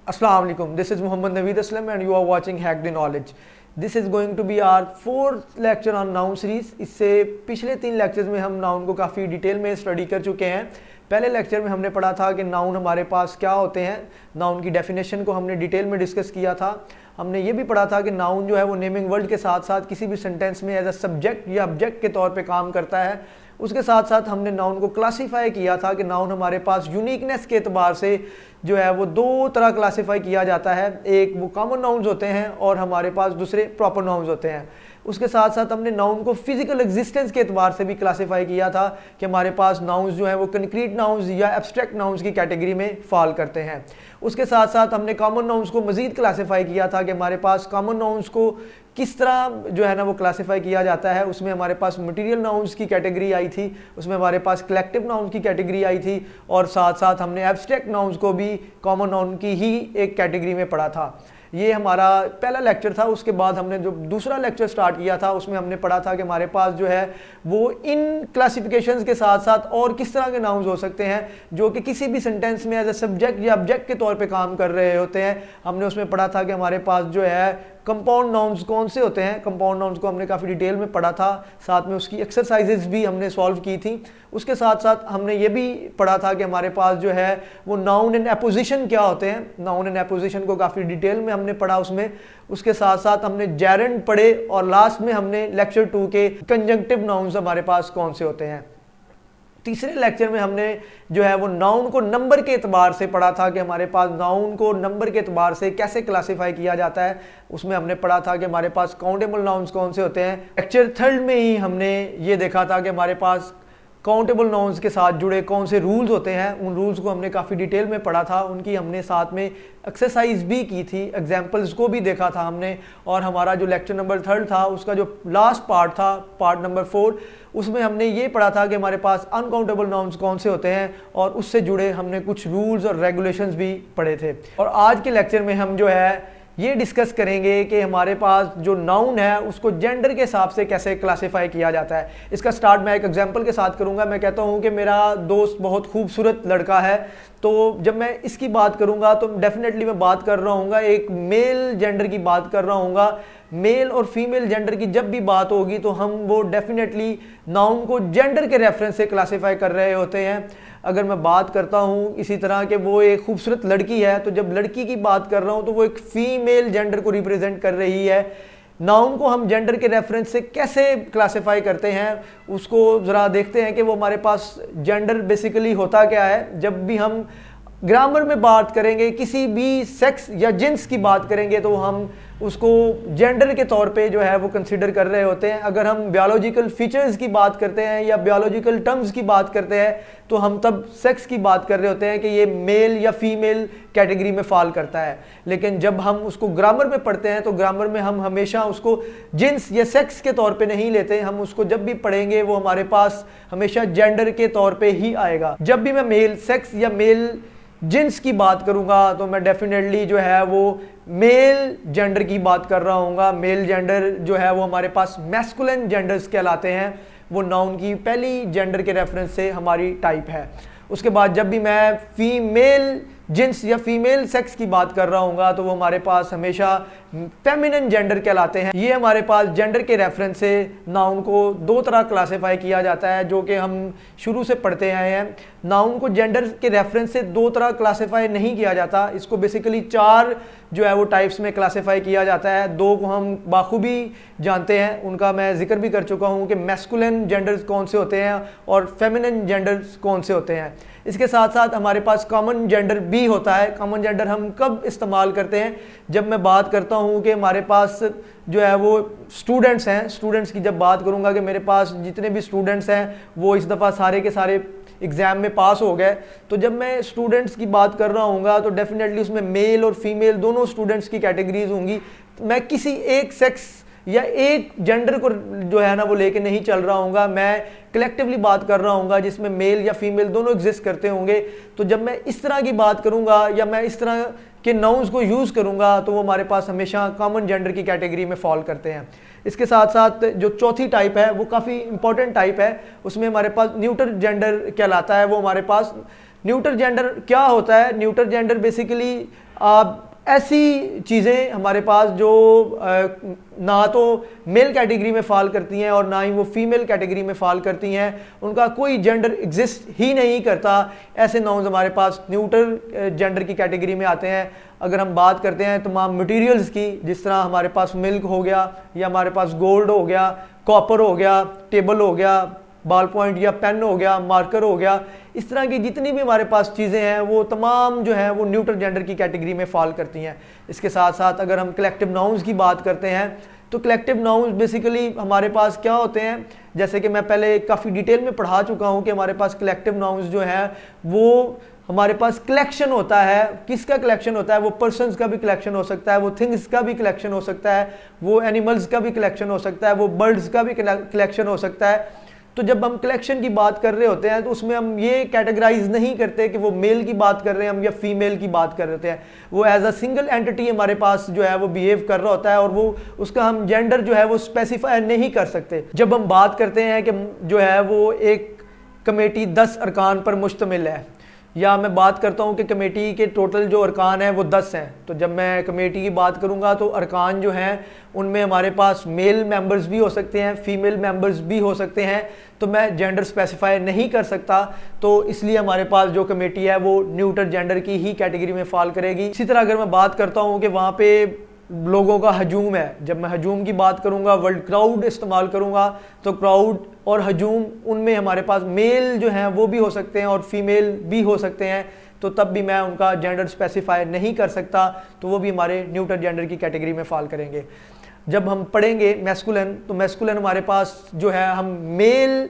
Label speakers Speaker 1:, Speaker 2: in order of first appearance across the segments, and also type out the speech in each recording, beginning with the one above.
Speaker 1: Assalamu alaikum. This is Muhammad Naveed Aslam and you are watching Hack the Knowledge. This is going to be our fourth lecture on noun series. इससे पिछले 3 lectures में हम noun को काफ़ी detail में study कर चुके हैं। पहले लेक्चर में हमने पढ़ा था कि नाउन हमारे पास क्या होते हैं, नाउन की डेफिनेशन को हमने डिटेल में डिस्कस किया था। हमने ये भी पढ़ा था कि नाउन जो है वो नेमिंग वर्ड के साथ साथ किसी भी सेंटेंस में एज अ सब्जेक्ट या ऑब्जेक्ट के तौर पे काम करता है। उसके साथ साथ हमने नाउन को क्लासीफाई किया था कि नाउन हमारे पास यूनिकनेस के एतबार से जो है वो 2 तरह क्लासीफाई किया जाता है। एक वो कॉमन नाउन्स होते हैं और हमारे पास दूसरे प्रॉपर नाउन्स होते हैं। उसके साथ साथ हमने नाउन को फिजिकल एग्जिस्टेंस के एतबार से भी क्लासीफाई किया था कि हमारे पास नाउन्स जो हैं वो कंक्रीट नाउन्स या एब्स्ट्रैक्ट नाउन्स की कैटेगरी में फॉल करते हैं। उसके साथ साथ हमने कॉमन नाउन्स को मजीद क्लासीफाई किया था कि हमारे पास कॉमन नाउन्स को किस तरह जो है ना वो क्लासीफाई किया जाता है। उसमें हमारे पास मटेरियल नाउन्स की कैटेगरी आई थी, उसमें हमारे पास कलेक्टिव नाउन्स की कैटेगरी आई थी और साथ साथ हमने एब्स्ट्रैक्ट नाउन्स को भी कॉमन नाउन की ही एक कैटेगरी में पढ़ा था। ये हमारा पहला लेक्चर था। उसके बाद हमने जो दूसरा लेक्चर स्टार्ट किया था उसमें हमने पढ़ा था कि हमारे पास जो है वो इन क्लासिफिकेशंस के साथ साथ और किस तरह के नाउन्स हो सकते हैं जो कि किसी भी सेंटेंस में एज ए सब्जेक्ट या ऑब्जेक्ट के तौर पे काम कर रहे होते हैं। हमने उसमें पढ़ा था कि हमारे पास जो है कंपाउंड नाउन्स कौन से होते हैं। कंपाउंड नाउन्स को हमने काफ़ी डिटेल में पढ़ा था, साथ में उसकी एक्सरसाइजेज भी हमने सॉल्व की थी। उसके साथ साथ हमने ये भी पढ़ा था कि हमारे पास जो है वो नाउन एंड एपोजिशन क्या होते हैं। नाउन एंड एपोजिशन को काफ़ी डिटेल में हमने पढ़ा उसमें। उसके साथ साथ हमने जेरेंड पढ़े और लास्ट में हमने लेक्चर 2 के कंजंक्टिव नाउन्स हमारे पास कौन से होते हैं। तीसरे लेक्चर में हमने जो है वो नाउन को नंबर के एतबार से पढ़ा था कि हमारे पास नाउन को नंबर के एतबार से कैसे क्लासीफाई किया जाता है। उसमें हमने पढ़ा था कि हमारे पास काउंटेबल नाउन्स कौन से होते हैं। लेक्चर 3 में ही हमने ये देखा था कि हमारे पास काउंटेबल नाउन्स के साथ जुड़े कौन से रूल्स होते हैं। उन रूल्स को हमने काफ़ी डिटेल में पढ़ा था, उनकी हमने साथ में एक्सरसाइज भी की थी, एग्जाम्पल्स को भी देखा था हमने। और हमारा जो लेक्चर नंबर 3 था उसका जो लास्ट पार्ट था, पार्ट नंबर 4, उसमें हमने ये पढ़ा था कि हमारे पास अनकाउंटेबल नाउन्स कौन से होते हैं और उससे जुड़े हमने कुछ रूल्स और रेगुलेशंस भी पढ़े थे। और आज के लेक्चर में हम जो है ये डिस्कस करेंगे कि हमारे पास जो नाउन है उसको जेंडर के हिसाब से कैसे क्लासीफाई किया जाता है। इसका स्टार्ट मैं एक एग्जांपल के साथ करूंगा। मैं कहता हूं कि मेरा दोस्त बहुत खूबसूरत लड़का है, तो जब मैं इसकी बात करूंगा तो डेफिनेटली मैं बात कर रहा हूँगा एक मेल जेंडर की बात कर रहा हूँगा। मेल और फीमेल जेंडर की जब भी बात होगी तो हम वो डेफिनेटली नाउन को जेंडर के रेफरेंस से क्लासीफाई कर रहे होते हैं। अगर मैं बात करता हूँ इसी तरह के वो एक खूबसूरत लड़की है, तो जब लड़की की बात कर रहा हूँ तो वो एक फीमेल जेंडर को रिप्रेजेंट कर रही है। नाउन को हम जेंडर के रेफरेंस से कैसे क्लासीफाई करते हैं उसको ज़रा देखते हैं कि वो हमारे पास जेंडर बेसिकली होता क्या है। जब भी हम ग्रामर में बात करेंगे, किसी भी सेक्स या जिन्स की बात करेंगे तो हम उसको जेंडर के तौर पे जो है वो कंसिडर कर रहे होते हैं। अगर हम बायोलॉजिकल फीचर्स की बात करते हैं या बायोलॉजिकल टर्म्स की बात करते हैं तो हम तब सेक्स की बात कर रहे होते हैं कि ये मेल या फीमेल कैटेगरी में फॉल करता है। लेकिन जब हम उसको ग्रामर में पढ़ते हैं तो ग्रामर में हम हमेशा उसको जिन्स या सेक्स के तौर पे नहीं लेते। हम उसको जब भी पढ़ेंगे वो हमारे पास हमेशा जेंडर के तौर पे ही आएगा। जब भी मैं मेल सेक्स या मेल जिन्स की बात करूंगा तो मैं डेफिनेटली जो है वो मेल जेंडर की बात कर रहा हूँगा। मेल जेंडर जो है वो हमारे पास मैस्कुलिन जेंडर्स कहलाते हैं। वो नाउन की पहली जेंडर के रेफरेंस से हमारी टाइप है। उसके बाद जब भी मैं फीमेल जिन्स या फीमेल सेक्स की बात कर रहा हूँगा तो वो हमारे पास हमेशा फेमिनिन जेंडर कहलाते हैं। ये हमारे पास जेंडर के रेफरेंस से नाउन को 2 तरह क्लासीफाई किया जाता है जो कि हम शुरू से पढ़ते आए हैं। नाउन को जेंडर के रेफरेंस से 2 तरह क्लासीफाई नहीं किया जाता, इसको बेसिकली 4 जो है वो टाइप्स में क्लासीफाई किया जाता है। 2 को हम बाखूबी जानते हैं, उनका मैं जिक्र भी कर चुका हूँ कि मैस्कुलिन जेंडर्स कौन से होते हैं और फेमिनिन जेंडर्स कौन से होते हैं। इसके साथ साथ हमारे पास कॉमन जेंडर भी होता है। कॉमन जेंडर हम कब इस्तेमाल करते हैं, जब मैं बात करता हूँ कि हमारे पास जो है वो स्टूडेंट्स हैं। स्टूडेंट्स की जब बात करूँगा कि मेरे पास जितने भी स्टूडेंट्स हैं वो इस दफ़ा सारे के सारे एग्ज़ाम में पास हो गए, तो जब मैं स्टूडेंट्स की बात कर रहा हूँगा तो डेफिनेटली उसमें मेल और फीमेल दोनों स्टूडेंट्स की कैटेगरीज होंगी। मैं किसी एक सेक्स या एक जेंडर को जो है ना वो लेके नहीं चल रहा हूँगा, मैं कलेक्टिवली बात कर रहा हूँगा जिसमें मेल या फीमेल दोनों एग्जिस्ट करते होंगे। तो जब मैं इस तरह की बात करूँगा या मैं इस तरह के नाउन्स को यूज़ करूँगा तो वो हमारे पास हमेशा कॉमन जेंडर की कैटेगरी में फॉल करते हैं। इसके साथ साथ जो चौथी टाइप है वो काफ़ी इंपॉर्टेंट टाइप है, उसमें हमारे पास न्यूटर जेंडर कहलाता है। वो हमारे पास न्यूटर जेंडर क्या होता है? न्यूटर जेंडर बेसिकली ऐसी चीज़ें हमारे पास जो ना तो मेल कैटेगरी में फॉल करती हैं और ना ही वो फीमेल कैटेगरी में फॉल करती हैं, उनका कोई जेंडर एग्जिस्ट ही नहीं करता, ऐसे नाउन्स हमारे पास न्यूट्रल जेंडर की कैटेगरी में आते हैं। अगर हम बात करते हैं तमाम मटेरियल्स की, जिस तरह हमारे पास मिल्क हो गया, या हमारे पास गोल्ड हो गया, कॉपर हो गया, टेबल हो गया, बॉल पॉइंट या पेन हो गया, मार्कर हो गया, इस तरह की जितनी भी हमारे पास चीज़ें हैं वो तमाम जो हैं वो न्यूट्रल जेंडर की कैटेगरी में फॉल करती हैं। इसके साथ साथ अगर हम कलेक्टिव नाउन्स की बात करते हैं तो कलेक्टिव नाउन्स बेसिकली हमारे पास क्या होते हैं, जैसे कि मैं पहले काफ़ी डिटेल में पढ़ा चुका हूँ कि हमारे पास कलेक्टिव नाउन्स जो है वो हमारे पास कलेक्शन होता है। किसका कलेक्शन होता है? वो पर्सन्स का भी कलेक्शन हो सकता है, वो थिंग्स का भी कलेक्शन हो सकता है, वो एनिमल्स का भी कलेक्शन हो सकता है, वो बर्ड्स का भी कलेक्शन हो सकता है। तो जब हम कलेक्शन की बात कर रहे होते हैं तो उसमें हम ये कैटेगराइज नहीं करते कि वो मेल की बात कर रहे हैं हम या फीमेल की बात कर रहे हैं। वो एज अ सिंगल एंटिटी हमारे पास जो है वो बिहेव कर रहा होता है और वो उसका हम जेंडर जो है वो स्पेसिफाई नहीं कर सकते। जब हम बात करते हैं कि जो है वो एक कमेटी 10 अरकान पर मुश्तमिल है, या मैं बात करता हूँ कि कमेटी के टोटल जो अरकान हैं वो 10 हैं, तो जब मैं कमेटी की बात करूँगा तो अरकान जो हैं उनमें हमारे पास मेल मेंबर्स भी हो सकते हैं, फीमेल मेंबर्स भी हो सकते हैं, तो मैं जेंडर स्पेसिफाई नहीं कर सकता। तो इसलिए हमारे पास जो कमेटी है वो न्यूट्रल जेंडर की ही कैटेगरी में फॉल करेगी। इसी तरह अगर मैं बात करता हूँ कि वहाँ पे लोगों का हजूम है, जब मैं हजूम की बात करूंगा, वर्ल्ड क्राउड इस्तेमाल करूंगा, तो क्राउड और हजूम उनमें हमारे पास मेल जो हैं वो भी हो सकते हैं और फीमेल भी हो सकते हैं, तो तब भी मैं उनका जेंडर स्पेसिफाई नहीं कर सकता, तो वो भी हमारे न्यूट्रल जेंडर की कैटेगरी में फॉल करेंगे। जब हम पढ़ेंगे मैस्कुलिन, तो मैस्कुलिन हमारे पास जो है हम मेल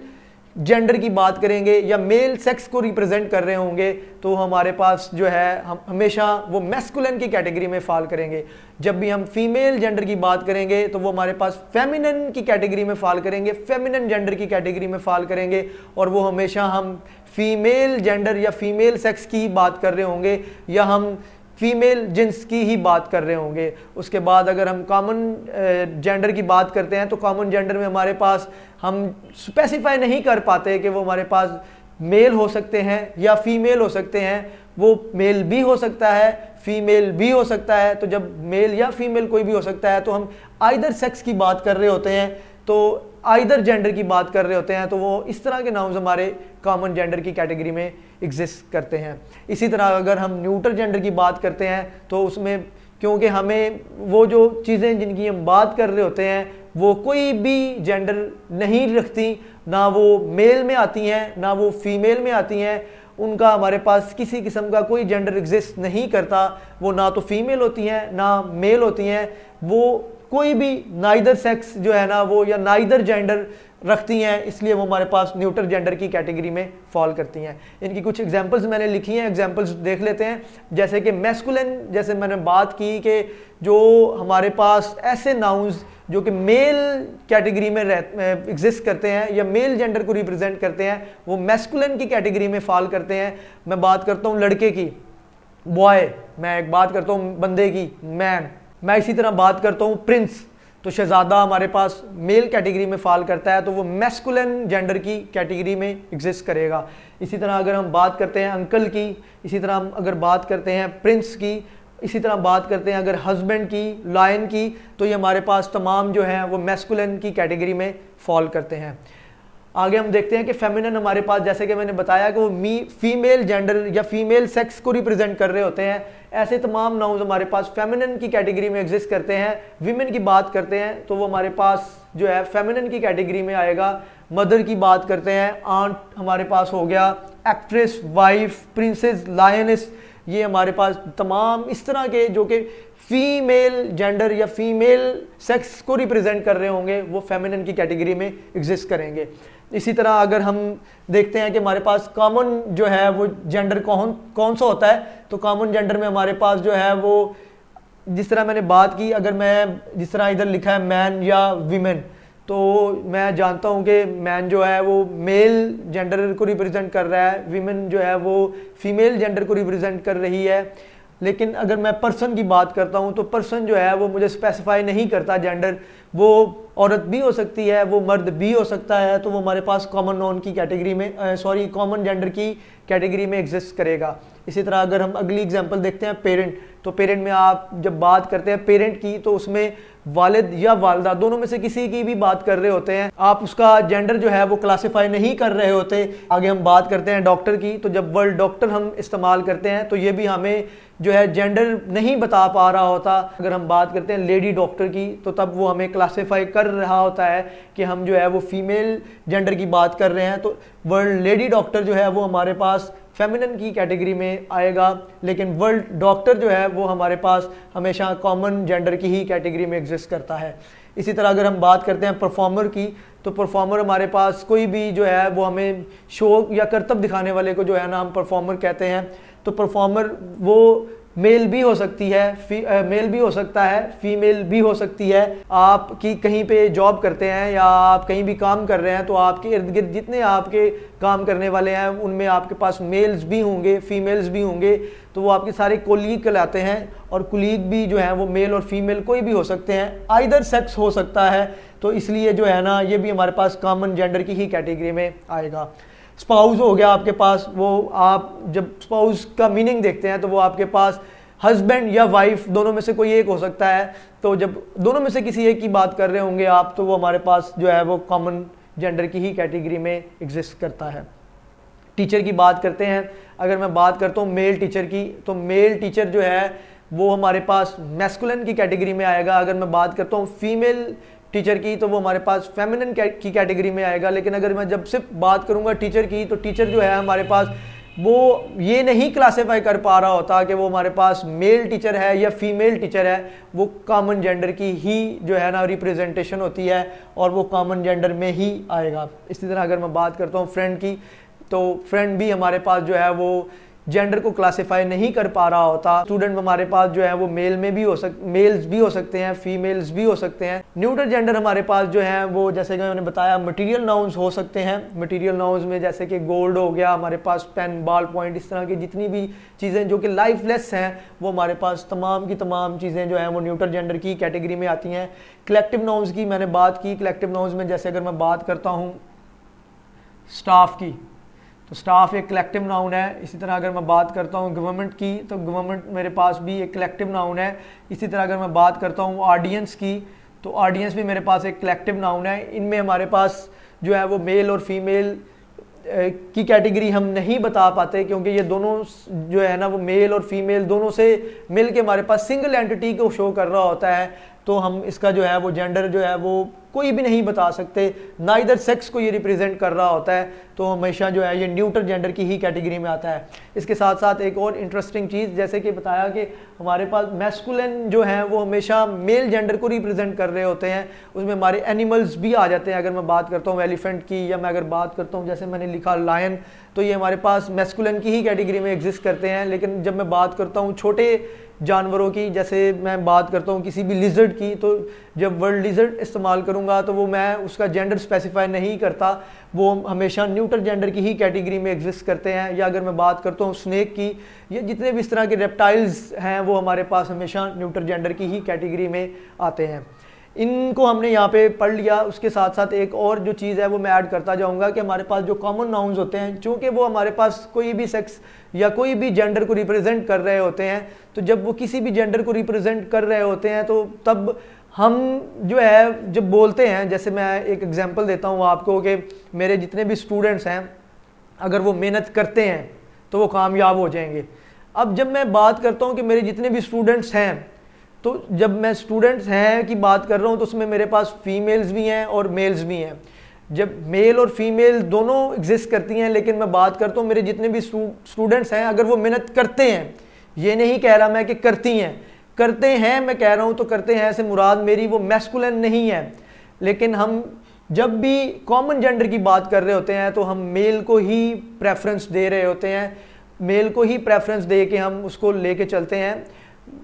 Speaker 1: जेंडर की बात करेंगे या मेल सेक्स को रिप्रेजेंट कर रहे होंगे, तो हमारे पास जो है हम हमेशा वो मैस्कुलिन की कैटेगरी में फॉल करेंगे। जब भी हम फीमेल जेंडर की बात करेंगे तो वो हमारे पास फेमिनिन की कैटेगरी में फॉल करेंगे, फेमिनिन जेंडर की कैटेगरी में फॉल करेंगे, और वो हमेशा हम फीमेल जेंडर या फीमेल सेक्स की बात कर रहे होंगे या हम फीमेल जिन्स की ही बात कर रहे होंगे। उसके बाद अगर हम कॉमन जेंडर की बात करते हैं तो कॉमन जेंडर में हमारे पास हम स्पेसिफाई नहीं कर पाते कि वो हमारे पास मेल हो सकते हैं या फीमेल हो सकते हैं। वो मेल भी हो सकता है, फीमेल भी हो सकता है। तो जब मेल या फीमेल कोई भी हो सकता है तो हम आइदर सेक्स की बात कर रहे होते हैं, तो आइदर जेंडर की बात कर रहे होते हैं, तो वो इस तरह के नाउन्स हमारे कॉमन जेंडर की कैटेगरी में एग्जिस्ट करते हैं। इसी तरह अगर हम न्यूट्रल जेंडर की बात करते हैं तो उसमें क्योंकि हमें वो जो चीज़ें जिनकी हम बात कर रहे होते हैं वो कोई भी जेंडर नहीं रखती, ना वो मेल में आती हैं ना वो फीमेल में आती हैं, उनका हमारे पास किसी किस्म का कोई जेंडर एग्जिस्ट नहीं करता। वो ना तो फीमेल होती हैं ना मेल होती हैं, वो कोई भी नाइदर सेक्स जो है ना वो या नाइदर जेंडर रखती हैं, इसलिए वो हमारे पास न्यूट्रल जेंडर की कैटेगरी में फॉल करती हैं। इनकी कुछ एग्जांपल्स मैंने लिखी हैं, एग्जांपल्स देख लेते हैं। जैसे कि मैस्कुलिन, जैसे मैंने बात की कि जो हमारे पास ऐसे नाउन्स जो कि मेल कैटेगरी में एग्जिस्ट करते हैं या मेल जेंडर को रिप्रेजेंट करते हैं, वो मैस्कुलिन की कैटेगरी में फॉल करते हैं। मैं बात करता हूँ लड़के की, बॉय, मैं एक बात करता हूँ बंदे की, मैन, मैं इसी तरह बात करता हूँ प्रिंस, तो शहजादा हमारे पास मेल कैटेगरी में फॉल करता है, तो वो मैस्कुलिन जेंडर की कैटेगरी में एग्जिस्ट करेगा। इसी तरह अगर हम बात करते हैं अंकल की, इसी तरह हम अगर बात करते हैं प्रिंस की, इसी तरह बात करते हैं अगर हस्बैंड की, लायन की, तो ये हमारे पास तमाम जो हैं वो मैस्कुलिन की कैटेगरी में फॉल करते हैं। आगे हम देखते हैं कि फेमिनिन हमारे पास, जैसे कि मैंने बताया कि वो फीमेल जेंडर या फीमेल सेक्स को रिप्रेजेंट कर रहे होते हैं, ऐसे तमाम नाउन्स हमारे पास फेमिनिन की कैटेगरी में एग्जिस्ट करते हैं। विमेन की बात करते हैं तो वो हमारे पास जो है फेमिनिन की कैटेगरी में आएगा। मदर की बात करते हैं, आंट हमारे पास हो गया, एक्ट्रेस, वाइफ, प्रिंसेस, लायनेस, ये हमारे पास तमाम इस तरह के जो कि फीमेल जेंडर या फीमेल सेक्स को रिप्रेजेंट कर रहे होंगे, वो फेमिनिन की कैटेगरी में एग्जिस्ट करेंगे। इसी तरह अगर हम देखते हैं कि हमारे पास कॉमन जो है वो जेंडर कौन सा होता है, तो कॉमन जेंडर में हमारे पास जो है वो जिस तरह मैंने बात की, अगर मैं जिस तरह इधर लिखा है मैन या वीमेन, तो मैं जानता हूँ कि मैन जो है वो मेल जेंडर को रिप्रेजेंट कर रहा है, वीमेन जो है वो फीमेल जेंडर को रिप्रेजेंट कर रही है। लेकिन अगर मैं पर्सन की बात करता हूँ तो पर्सन जो है वो मुझे स्पेसिफाई नहीं करता जेंडर, वो औरत भी हो सकती है, वो मर्द भी हो सकता है, तो वो हमारे पास कॉमन नॉन की कैटेगरी में कॉमन जेंडर की कैटेगरी में एग्जिस्ट करेगा। इसी तरह अगर हम अगली एग्जांपल देखते हैं पेरेंट, तो पेरेंट में आप जब बात करते हैं पेरेंट की तो उसमें वालिद या वालदा दोनों में से किसी की भी बात कर रहे होते हैं, आप उसका जेंडर जो है वो क्लासिफाई नहीं कर रहे होते। आगे हम बात करते हैं डॉक्टर की, तो जब वर्ड डॉक्टर हम इस्तेमाल करते हैं तो ये भी हमें जो है जेंडर नहीं बता पा रहा होता। अगर हम बात करते हैं लेडी डॉक्टर की तो तब वो हमें क्लासिफाई कर रहा होता है कि हम जो है वो फीमेल जेंडर की बात कर रहे हैं, तो वर्ड लेडी डॉक्टर जो है वो हमारे पास फेमिनिन की कैटेगरी में आएगा, लेकिन वर्ल्ड डॉक्टर जो है वो हमारे पास हमेशा कॉमन जेंडर की ही कैटेगरी में एग्जिस्ट करता है। इसी तरह अगर हम बात करते हैं परफॉर्मर की, तो परफॉर्मर हमारे पास कोई भी जो है वो हमें शो या करतब दिखाने वाले को जो है ना हम परफॉर्मर कहते हैं। तो परफॉर्मर वो मेल भी हो सकती है, मेल भी हो सकता है, फीमेल भी हो सकती है। आप की कहीं पे जॉब करते हैं या आप कहीं भी काम कर रहे हैं तो आपके इर्द गिर्द जितने आपके काम करने वाले हैं उनमें आपके पास मेल्स भी होंगे, फीमेल्स भी होंगे, तो वो आपके सारे कोलीग कहलाते हैं। और कोलीग भी जो है वो मेल और फीमेल कोई भी हो सकते हैं, आइदर सेक्स हो सकता है, तो इसलिए जो है ना ये भी हमारे पास कॉमन जेंडर की ही कैटेगरी में आएगा। स्पाउस हो गया आपके पास, वो आप जब स्पाउस का मीनिंग देखते हैं तो वो आपके पास हस्बैंड या वाइफ दोनों में से कोई एक हो सकता है। तो जब दोनों में से किसी एक की बात कर रहे होंगे आप तो वो हमारे पास जो है वो कॉमन जेंडर की ही कैटेगरी में एग्जिस्ट करता है। टीचर की बात करते हैं, अगर मैं बात करता हूँ मेल टीचर की, तो मेल टीचर जो है वो हमारे पास मैस्कुलिन की कैटेगरी में आएगा। अगर मैं बात करता हूँ फीमेल टीचर की तो वो हमारे पास फेमिनिन की कैटेगरी में आएगा। लेकिन अगर मैं जब सिर्फ बात करूंगा टीचर की, तो टीचर जो है हमारे पास वो ये नहीं क्लासिफाई कर पा रहा होता कि वो हमारे पास मेल टीचर है या फीमेल टीचर है, वो कॉमन जेंडर की ही जो है ना रिप्रेजेंटेशन होती है और वो कॉमन जेंडर में ही आएगा। इसी तरह अगर मैं बात करता हूँ फ्रेंड की, तो फ्रेंड भी हमारे पास जो है वो जेंडर को क्लासिफाई नहीं कर पा रहा होता। स्टूडेंट हमारे पास जो है वो मेल में भी मेल्स भी हो सकते हैं, फीमेल्स भी हो सकते हैं। न्यूट्रल जेंडर हमारे पास जो है वो जैसे कि मैंने बताया मटेरियल नाउन्स हो सकते हैं। मटेरियल नाउन्स में जैसे कि गोल्ड हो गया, हमारे पास पेन, बॉल पॉइंट, इस तरह की जितनी भी चीज़ें जो कि लाइफलेस हैं वो हमारे पास तमाम की तमाम चीज़ें जो हैं वो न्यूट्रल जेंडर की कैटेगरी में आती हैं। कलेक्टिव नाउन्स की मैंने बात की, कलेक्टिव नाउन्स में जैसे अगर मैं बात करता हूँ स्टाफ की, तो स्टाफ एक कलेक्टिव नाउन है। इसी तरह अगर मैं बात करता हूँ गवर्नमेंट की, तो गवर्नमेंट मेरे पास भी एक कलेक्टिव नाउन है। इसी तरह अगर मैं बात करता हूँ ऑडियंस की, तो ऑडियंस भी मेरे पास एक कलेक्टिव नाउन है। इनमें हमारे पास जो है वो मेल और फीमेल की कैटेगरी हम नहीं बता पाते, क्योंकि ये दोनों जो है ना वो मेल और फीमेल दोनों से मिल के हमारे पास सिंगल एंटिटी को शो कर रहा होता है। तो हम इसका जो है वो जेंडर जो है वो कोई भी नहीं बता सकते, ना इधर सेक्स को ये रिप्रेजेंट कर रहा होता है, तो हमेशा जो है ये न्यूट्रल जेंडर की ही कैटेगरी में आता है। इसके साथ साथ एक और इंटरेस्टिंग चीज़, जैसे कि बताया कि हमारे पास मैस्कुलिन जो है वो हमेशा मेल जेंडर को रिप्रेजेंट कर रहे होते हैं, उसमें हमारे एनिमल्स भी आ जाते हैं। अगर मैं बात करता हूँ एलिफेंट की, या मैं अगर बात करता हूँ जैसे मैंने लिखा लायन, तो ये हमारे पास मैस्कुलिन की ही कैटेगरी में एग्जिस्ट करते हैं। लेकिन जब मैं बात करता हूँ छोटे जानवरों की, जैसे मैं बात करता हूँ किसी भी लिजर्ड की, तो जब वर्ड लिजर्ड इस्तेमाल करूँगा तो वो मैं उसका जेंडर स्पेसिफाई नहीं करता, वो हमेशा न्यूट्रल जेंडर की ही कैटेगरी में एग्जिस्ट करते हैं। या अगर मैं बात करता हूँ स्नेक की, ये जितने भी इस तरह के रेप्टाइल्स हैं वो हमारे पास हमेशा न्यूट्रल जेंडर की ही कैटेगरी में आते हैं। इनको हमने यहाँ पे पढ़ लिया। उसके साथ साथ एक और जो चीज़ है वो मैं ऐड करता जाऊँगा कि हमारे पास जो कॉमन नाउन्स होते हैं, चूँकि वो हमारे पास कोई भी सेक्स या कोई भी जेंडर को रिप्रेजेंट कर रहे होते हैं, तो जब वो किसी भी जेंडर को रिप्रेजेंट कर रहे होते हैं तो तब हम जो है जब बोलते हैं, जैसे मैं एक एग्जांपल देता हूँ आपको कि मेरे जितने भी स्टूडेंट्स हैं अगर वो मेहनत करते हैं तो वो कामयाब हो जाएंगे। अब जब मैं बात करता हूँ कि मेरे जितने भी स्टूडेंट्स हैं, तो जब मैं स्टूडेंट्स हैं की बात कर रहा हूँ तो उसमें मेरे पास फीमेल्स भी हैं और मेल्स भी हैं। जब मेल और फीमेल दोनों एग्जिस्ट करती हैं, लेकिन मैं बात करता हूँ मेरे जितने भी स्टूडेंट्स हैं अगर वो मेहनत करते हैं, ये नहीं कह रहा मैं कि करती हैं, करते हैं मैं कह रहा हूँ, तो करते हैं से मुराद मेरी वो मैस्कुलिन नहीं है। लेकिन हम जब भी कॉमन जेंडर की बात कर रहे होते हैं तो हम मेल को ही प्रेफरेंस दे रहे होते हैं, मेल को ही प्रेफरेंस दे के हम उसको लेके चलते हैं।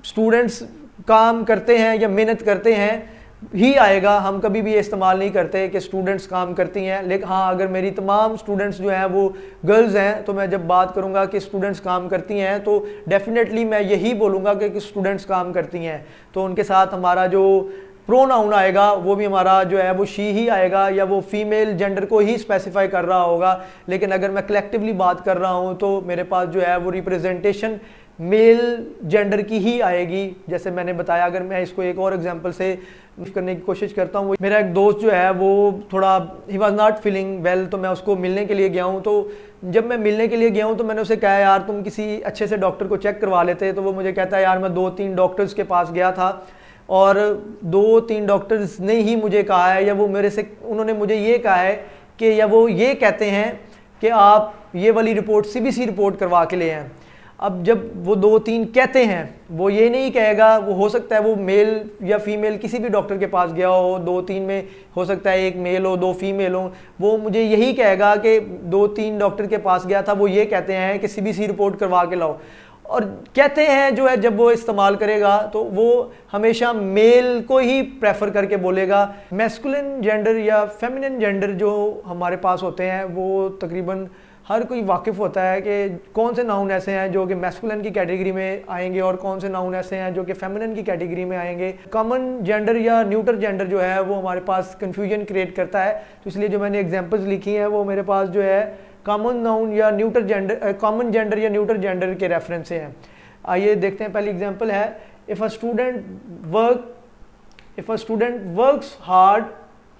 Speaker 1: स्टूडेंट्स काम करते हैं या मेहनत करते हैं ही आएगा, हम कभी भी ये इस्तेमाल नहीं करते कि स्टूडेंट्स काम करती हैं। लेकिन हाँ, अगर मेरी तमाम स्टूडेंट्स जो हैं वो गर्ल्स हैं तो मैं जब बात करूँगा कि स्टूडेंट्स काम करती हैं तो डेफिनेटली मैं यही बोलूँगा कि स्टूडेंट्स काम करती हैं। तो उनके साथ हमारा जो प्रोनाउन आएगा वो भी हमारा जो है वो शी ही आएगा, या वो फीमेल जेंडर को ही स्पेसिफाई कर रहा होगा। लेकिन अगर मैं कलेक्टिवली बात कर रहा हूँ तो मेरे पास जो है वो रिप्रेजेंटेशन मेल जेंडर की ही आएगी। जैसे मैंने बताया, अगर मैं इसको एक और एग्जांपल से करने की कोशिश करता हूँ, मेरा एक दोस्त जो है वो थोड़ा he was not feeling well, तो मैं उसको मिलने के लिए गया हूँ। तो जब मैं मिलने के लिए गया हूँ तो मैंने उसे कहा यार तुम किसी अच्छे से डॉक्टर को चेक करवा लेते। तो वो मुझे कहता है यार मैं 2-3 डॉक्टर्स के पास गया था और 2-3 डॉक्टर्स ने ही मुझे कहा है, या वो मेरे से उन्होंने मुझे ये कहा है कि, या वो ये कहते हैं कि आप ये वाली रिपोर्ट CBC रिपोर्ट करवा के ले आएं। अब जब वो 2-3 कहते हैं, वो ये नहीं कहेगा, वो हो सकता है वो मेल या फीमेल किसी भी डॉक्टर के पास गया हो, 2-3 में हो सकता है 1 मेल हो 2 फीमेल हो, वो मुझे यही कहेगा कि 2-3 डॉक्टर के पास गया था, वो ये कहते हैं कि CBC रिपोर्ट करवा के लाओ। और कहते हैं जो है जब वो इस्तेमाल करेगा तो वो हमेशा मेल को ही प्रेफर करके बोलेगा। मैस्कुलिन जेंडर या फेमिनिन जेंडर जो हमारे पास होते हैं वो तकरीबन हर कोई वाकिफ़ होता है कि कौन से नाउन ऐसे हैं जो कि मैस्कुलिन की कैटेगरी में आएंगे और कौन से नाउन ऐसे हैं जो कि फेमिनिन की कैटेगरी में आएंगे। कॉमन जेंडर या न्यूटर जेंडर जो है वो हमारे पास कन्फ्यूजन क्रिएट करता है, तो इसलिए जो मैंने एग्जांपल्स लिखी हैं वो मेरे पास जो है कॉमन नाउन या न्यूटर जेंडर, कॉमन जेंडर या न्यूटर जेंडर के रेफरेंस से हैं। आइए देखते हैं। पहली एग्जांपल है, if a student works hard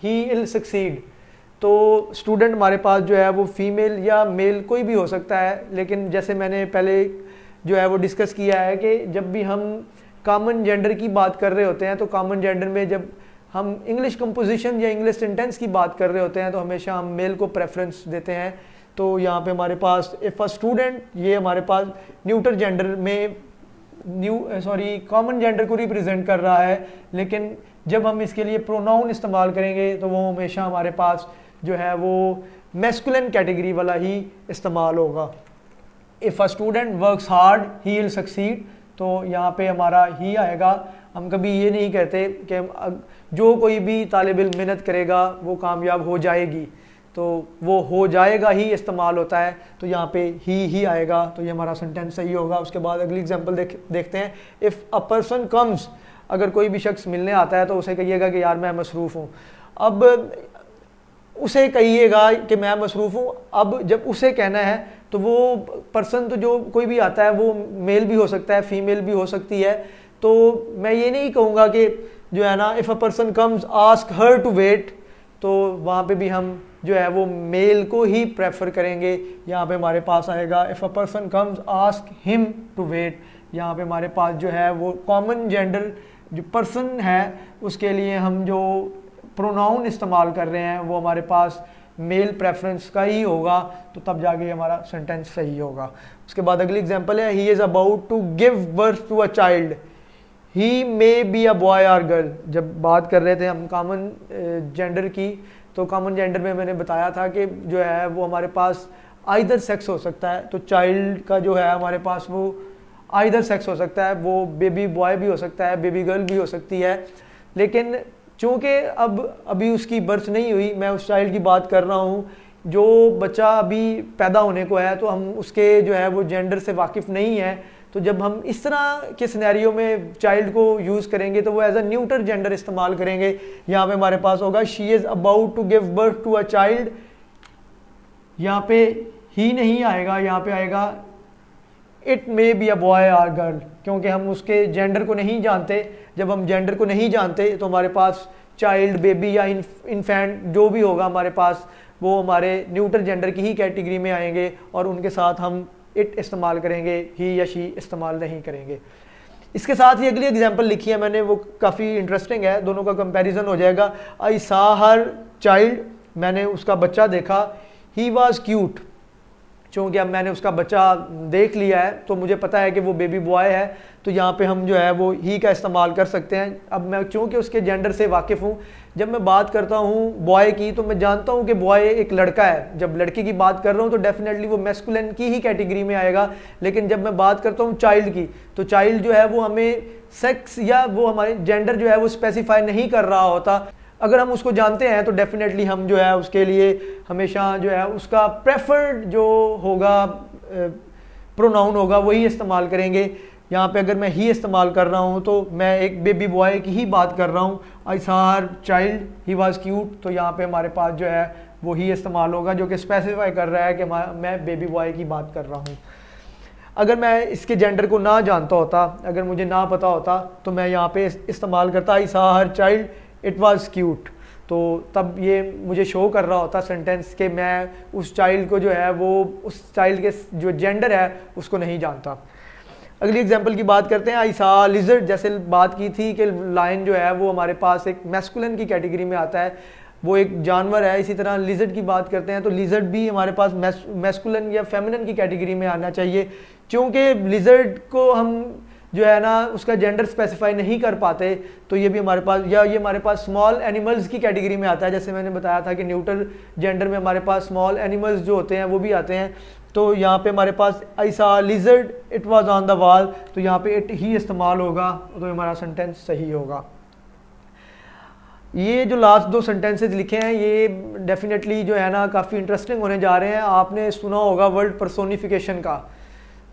Speaker 1: he will succeed. तो स्टूडेंट हमारे पास जो है वो फीमेल या मेल कोई भी हो सकता है, लेकिन जैसे मैंने पहले जो है वो डिस्कस किया है कि जब भी हम कॉमन जेंडर की बात कर रहे होते हैं तो कॉमन जेंडर में जब हम इंग्लिश कंपोजिशन या इंग्लिश सेंटेंस की बात कर रहे होते हैं तो हमेशा हम मेल को प्रेफरेंस देते हैं। तो यहाँ पे हमारे पास इफ़ अ स्टूडेंट, ये हमारे पास न्यूटर जेंडर में कॉमन जेंडर को रिप्रेजेंट कर रहा है, लेकिन जब हम इसके लिए प्रोनाउन इस्तेमाल करेंगे तो वो हमेशा हमारे पास जो है वो मैस्कुलिन कैटेगरी वाला ही इस्तेमाल होगा। If a student works hard he will succeed, तो यहाँ पे हमारा ही आएगा। हम कभी ये नहीं कहते कि जो कोई भी तालिब इल्म मेहनत करेगा वो कामयाब हो जाएगी, तो वो हो जाएगा ही इस्तेमाल होता है, तो यहाँ पे ही आएगा, तो ये हमारा सेंटेंस सही होगा। उसके बाद अगली एग्जांपल देखते हैं। इफ़ अ पर्सन कम्स, अगर कोई भी शख्स मिलने आता है तो उसे कहिएगा कि यार मैं मसरूफ़ हूँ। अब उसे कहिएगा कि मैं मसरूफ़ हूँ। अब जब उसे कहना है तो वो पर्सन, तो जो कोई भी आता है वो मेल भी हो सकता है, फीमेल भी हो सकती है, तो मैं ये नहीं कहूँगा कि जो है ना if a person comes ask her to wait, तो वहाँ पे भी हम जो है वो मेल को ही प्रेफर करेंगे। यहाँ पे हमारे पास आएगा if a person comes ask him to wait. यहाँ पे हमारे पास जो है वो कॉमन जेंडर जो पर्सन है उसके लिए हम जो प्रोनाउन इस्तेमाल कर रहे हैं वो हमारे पास मेल प्रेफरेंस का ही होगा, तो तब जाके हमारा सेंटेंस सही होगा। उसके बाद अगली एग्जांपल है, he is about to give birth to a child, he may be a boy और गर्ल। जब बात कर रहे थे हम कॉमन जेंडर की, तो कॉमन जेंडर में मैंने बताया था कि जो है वो हमारे पास आइदर सेक्स हो सकता है, तो चाइल्ड का जो है हमारे पास वो आइदर सेक्स हो सकता है, वो बेबी बॉय भी हो सकता है, बेबी गर्ल भी हो सकती है। लेकिन चूँकि अब अभी उसकी बर्थ नहीं हुई, मैं उस चाइल्ड की बात कर रहा हूँ जो बच्चा अभी पैदा होने को है, तो हम उसके जो है वो जेंडर से वाकिफ़ नहीं है। तो जब हम इस तरह के सिनेरियो में चाइल्ड को यूज़ करेंगे तो वो एज अ न्यूटर जेंडर इस्तेमाल करेंगे। यहाँ पे हमारे पास होगा she is about to give birth to a child. यहाँ पे ही नहीं आएगा, यहाँ पे आएगा it may be a boy और गर्ल, क्योंकि हम उसके जेंडर को नहीं जानते। जब हम जेंडर को नहीं जानते तो हमारे पास चाइल्ड, बेबी या इन्फेंट जो भी होगा हमारे पास वो हमारे न्यूटर जेंडर की ही कैटेगरी में आएंगे और उनके साथ हम इट इस्तेमाल करेंगे, ही या शी इस्तेमाल नहीं करेंगे। इसके साथ ही अगली एग्जांपल लिखी है मैंने, वो काफ़ी इंटरेस्टिंग है, दोनों का कंपैरिजन हो जाएगा। आई सा हर चाइल्ड, मैंने उसका बच्चा देखा, ही वॉज क्यूट, चूँकि अब मैंने उसका बच्चा देख लिया है तो मुझे पता है कि वो बेबी बॉय है, तो यहाँ पे हम जो है वो ही का इस्तेमाल कर सकते हैं। अब मैं चूँकि उसके जेंडर से वाकिफ़ हूँ, जब मैं बात करता हूँ बॉय की तो मैं जानता हूँ कि बॉय एक लड़का है। जब लड़की की बात कर रहा हूँ तो डेफिनेटली वो मैस्कुलिन की ही कैटेगरी में आएगा। लेकिन जब मैं बात करता हूँ चाइल्ड की, तो चाइल्ड जो है वो हमें सेक्स या वो हमारे जेंडर जो है वो स्पेसिफाई नहीं कर रहा होता। अगर हम उसको जानते हैं तो डेफिनेटली हम जो है उसके लिए हमेशा जो है उसका प्रेफर्ड जो होगा प्रोनाउन होगा वही इस्तेमाल करेंगे। यहाँ पे अगर मैं ही इस्तेमाल कर रहा हूँ तो मैं एक बेबी बॉय की ही बात कर रहा हूँ। आई सा her child he was cute, तो यहाँ पे हमारे पास जो है वो ही इस्तेमाल होगा जो कि स्पेसिफाई कर रहा है कि मैं बेबी बॉय की बात कर रहा हूँ। अगर मैं इसके जेंडर को ना जानता होता, अगर मुझे ना पता होता, तो मैं यहाँ पे इस्तेमाल करता आई सा her child it was cute. तो तब ये मुझे शो कर रहा होता सेंटेंस कि मैं उस चाइल्ड को जो है वो उस चाइल्ड के जो जेंडर है उसको नहीं जानता। अगली एग्जांपल की बात करते हैं। आई सा लिजर्ड, जैसे बात की थी कि लायन जो है वो हमारे पास एक मैस्कुलिन की कैटेगरी में आता है, वो एक जानवर है। इसी तरह लिजर्ड की बात करते हैं तो लिजर्ड भी हमारे पास मैस्कुलिन या फेमिनिन की कैटेगरी में आना चाहिए, क्योंकि लिजर्ड को हम जो है ना उसका जेंडर स्पेसिफाई नहीं कर पाते, तो ये भी हमारे पास, या ये हमारे पास स्मॉल एनिमल्स की कैटेगरी में आता है। जैसे मैंने बताया था कि न्यूट्रल जेंडर में हमारे पास स्मॉल एनिमल्स जो होते हैं वो भी आते हैं। तो यहाँ पे हमारे पास आई सा lizard it was on the wall, तो यहाँ पे इट ही इस्तेमाल होगा, तो हमारा सेंटेंस सही होगा। ये जो लास्ट दो सेंटेंसेस लिखे हैं ये डेफिनेटली जो है ना काफ़ी इंटरेस्टिंग होने जा रहे हैं। आपने सुना होगा वर्ड पर्सोनिफिकेशन का,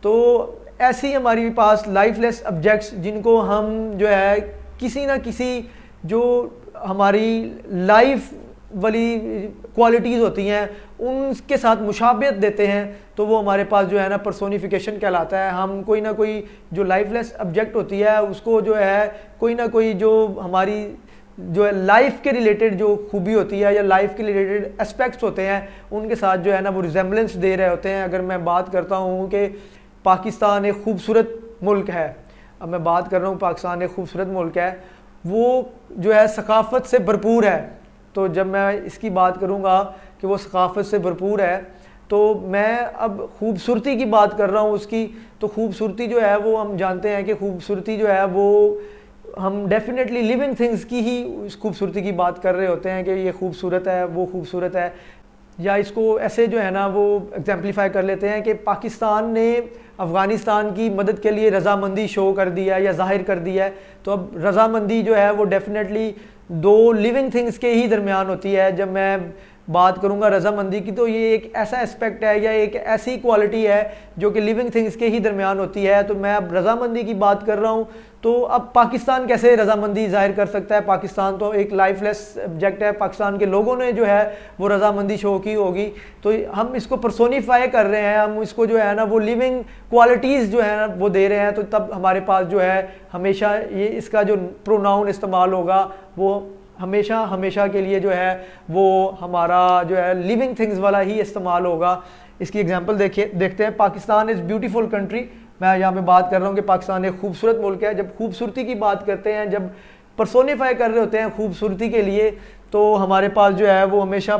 Speaker 1: तो ऐसी हमारे पास लाइफलेस ऑब्जेक्ट्स जिनको हम जो है किसी ना किसी जो हमारी लाइफ वाली क्वालिटीज़ होती हैं उनके साथ मुशाबियत देते हैं, तो वो हमारे पास जो है ना पर्सोनिफिकेशन कहलाता है। हम कोई ना कोई जो लाइफलेस ऑब्जेक्ट होती है उसको जो है कोई ना कोई जो हमारी जो है लाइफ के रिलेटेड जो खूबी होती है या लाइफ के रिलेटेड एस्पेक्ट्स होते हैं उनके साथ जो है ना वो रिजेम्बलेंस दे रहे होते हैं। अगर मैं बात करता हूँ कि पाकिस्तान एक खूबसूरत मुल्क है, अब मैं बात कर रहा हूँ पाकिस्तान एक खूबसूरत मुल्क है, वो जो है सकाफ़त से भरपूर है, तो जब मैं इसकी बात करूँगा कि वो सकाफ़त से भरपूर है, तो मैं अब खूबसूरती की बात कर रहा हूँ उसकी। तो खूबसूरती जो है वो हम जानते हैं कि खूबसूरती जो है वो हम डेफिनेटली लिविंग थिंग्स की ही उस खूबसूरती की बात कर रहे होते हैं कि ये खूबसूरत है, वो खूबसूरत है। या इसको ऐसे जो है ना वो एग्जाम्पलीफाई कर लेते हैं कि पाकिस्तान ने अफ़गानिस्तान की मदद के लिए रज़ामंदी शो कर दिया है या ज़ाहिर कर दिया है, तो अब रज़ामंदी जो है वो डेफिनेटली दो लिविंग थिंग्स के ही दरमियान होती है। जब मैं बात करूंगा रज़ामंदी की, तो ये एक ऐसा एस्पेक्ट है या एक ऐसी क्वालिटी है जो कि लिविंग थिंग्स के ही दरमियान होती है। तो मैं अब रज़ामंदी की बात कर रहा हूँ, तो अब पाकिस्तान कैसे रज़ामंदी ज़ाहिर कर सकता है? पाकिस्तान तो एक लाइफलेस ऑब्जेक्ट है, पाकिस्तान के लोगों ने जो है वो रज़ामंदी शो की होगी, तो हम इसको पर्सोनीफाई कर रहे हैं, हम इसको जो है ना वो लिविंग क्वालिटीज़ जो है ना वो दे रहे हैं। तो तब हमारे पास जो है हमेशा ये इसका जो प्रोनाउन इस्तेमाल होगा वो हमेशा हमेशा के लिए जो है वो हमारा जो है लिविंग थिंग्स वाला ही इस्तेमाल होगा। इसकी एग्जांपल देखते हैं। पाकिस्तान इज़ ब्यूटीफुल कंट्री, मैं यहाँ पे बात कर रहा हूँ कि पाकिस्तान एक खूबसूरत मुल्क है। जब खूबसूरती की बात करते हैं, जब पर्सोनीफाई कर रहे होते हैं खूबसूरती के लिए, तो हमारे पास जो है वो हमेशा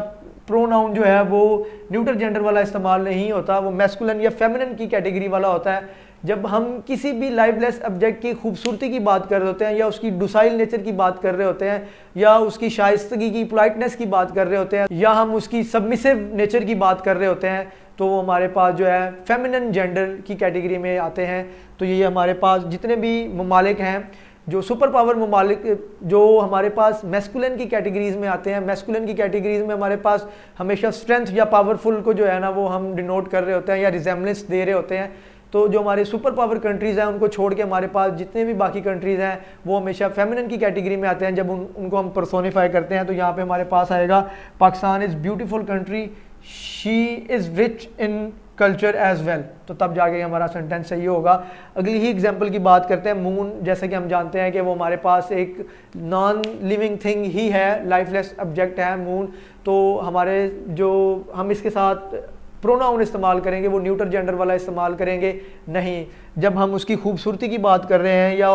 Speaker 1: प्रोनाउन जो है वो न्यूट्रल जेंडर वाला इस्तेमाल नहीं होता, वो मैस्कुलिन या फेमिनिन की कैटेगरी वाला होता है। जब हम किसी भी लाइफलेस ऑब्जेक्ट की खूबसूरती की बात कर रहे होते हैं या उसकी डुसाइल नेचर की बात कर रहे होते हैं या उसकी शाइस्तगी की पोलाइटनेस की बात कर रहे होते हैं या हम उसकी सबमिसिव नेचर की बात कर रहे होते हैं, तो वो हमारे पास जो है फेमिनिन जेंडर की कैटेगरी में आते हैं। तो ये हमारे पास जितने भी ममालिक हैं जो सुपर पावर ममालिक जो हमारे पास मैस्कुलिन की कैटेगरीज में आते हैं, मैस्कुलिन की कैटेगरीज में हमारे पास हमेशा स्ट्रेंथ या पावरफुल को जो है ना वो हम डिनोट कर रहे होते हैं या रिजेम्बलेंस दे रहे होते हैं। तो जो हमारे सुपर पावर कंट्रीज़ हैं उनको छोड़ के हमारे पास जितने भी बाकी कंट्रीज़ हैं वो हमेशा फेमिनिन की कैटेगरी में आते हैं। जब उनको हम पर्सोनीफाई करते हैं तो यहाँ पे हमारे पास आएगा Pakistan is beautiful country, she is rich in culture as well, तो तब जाके हमारा सेंटेंस सही होगा। अगली ही एग्जांपल की बात करते हैं। मून, जैसे कि हम जानते हैं कि वो हमारे पास एक नॉन लिविंग थिंग ही है, लाइफलेस ऑब्जेक्ट है मून। तो हमारे जो हम इसके साथ प्रोनाउन इस्तेमाल करेंगे वो न्यूट्रल जेंडर वाला इस्तेमाल करेंगे नहीं। जब हम उसकी खूबसूरती की बात कर रहे हैं, या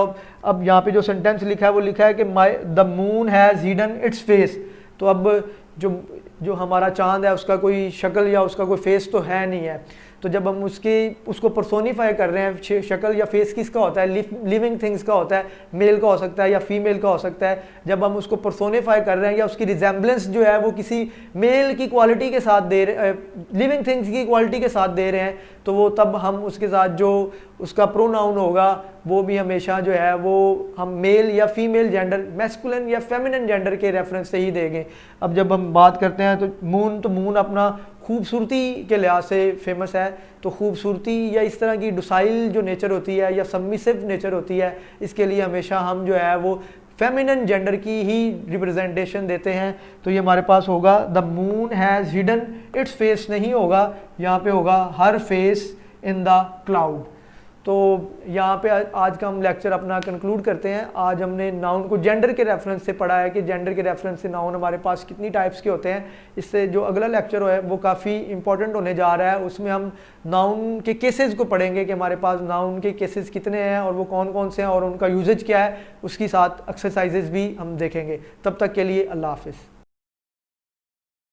Speaker 1: अब यहाँ पे जो सेंटेंस लिखा है वो लिखा है कि the moon has hidden its face, तो अब जो हमारा चांद है उसका कोई शक्ल या उसका कोई फेस तो है नहीं है। तो जब हम उसको पर्सोनीफाई कर रहे हैं, शक्ल या फेस किसका होता है? लिविंग थिंग्स का होता है, मेल का हो सकता है या फीमेल का हो सकता है। जब हम उसको पर्सोनीफाई कर रहे हैं या उसकी रिजेम्बलेंस जो है वो किसी मेल की क्वालिटी के साथ दे रहे, लिविंग थिंग्स की क्वालिटी के साथ दे रहे हैं, तो वो तब हम उसके साथ जो उसका प्रोनाउन होगा वो भी हमेशा जो है वो हम मेल या फीमेल जेंडर, मैस्कुलिन या फेमिनिन जेंडर के रेफरेंस से ही देंगे। अब जब हम बात करते हैं तो मून अपना खूबसूरती के लिहाज से फेमस है। तो खूबसूरती या इस तरह की डुसाइल जो नेचर होती है या सबमिसिव नेचर होती है, इसके लिए हमेशा हम जो है वो फेमिनिन जेंडर की ही रिप्रेजेंटेशन देते हैं। तो ये हमारे पास होगा the moon has hidden its face, नहीं होगा, यहाँ पे होगा हर फेस इन द क्लाउड। तो यहाँ पे आज का हम लेक्चर अपना कंक्लूड करते हैं। आज हमने नाउन को जेंडर के रेफरेंस से पढ़ा है कि जेंडर के रेफरेंस से नाउन हमारे पास कितनी टाइप्स के होते हैं। इससे जो अगला लेक्चर है वो काफ़ी इंपॉर्टेंट होने जा रहा है, उसमें हम नाउन के केसेस को पढ़ेंगे कि हमारे पास नाउन के केसेस कितने हैं और वो कौन कौन से हैं और उनका यूजेज क्या है। उसके साथ एक्सरसाइजेज भी हम देखेंगे। तब तक के लिए अल्लाह हाफिज़।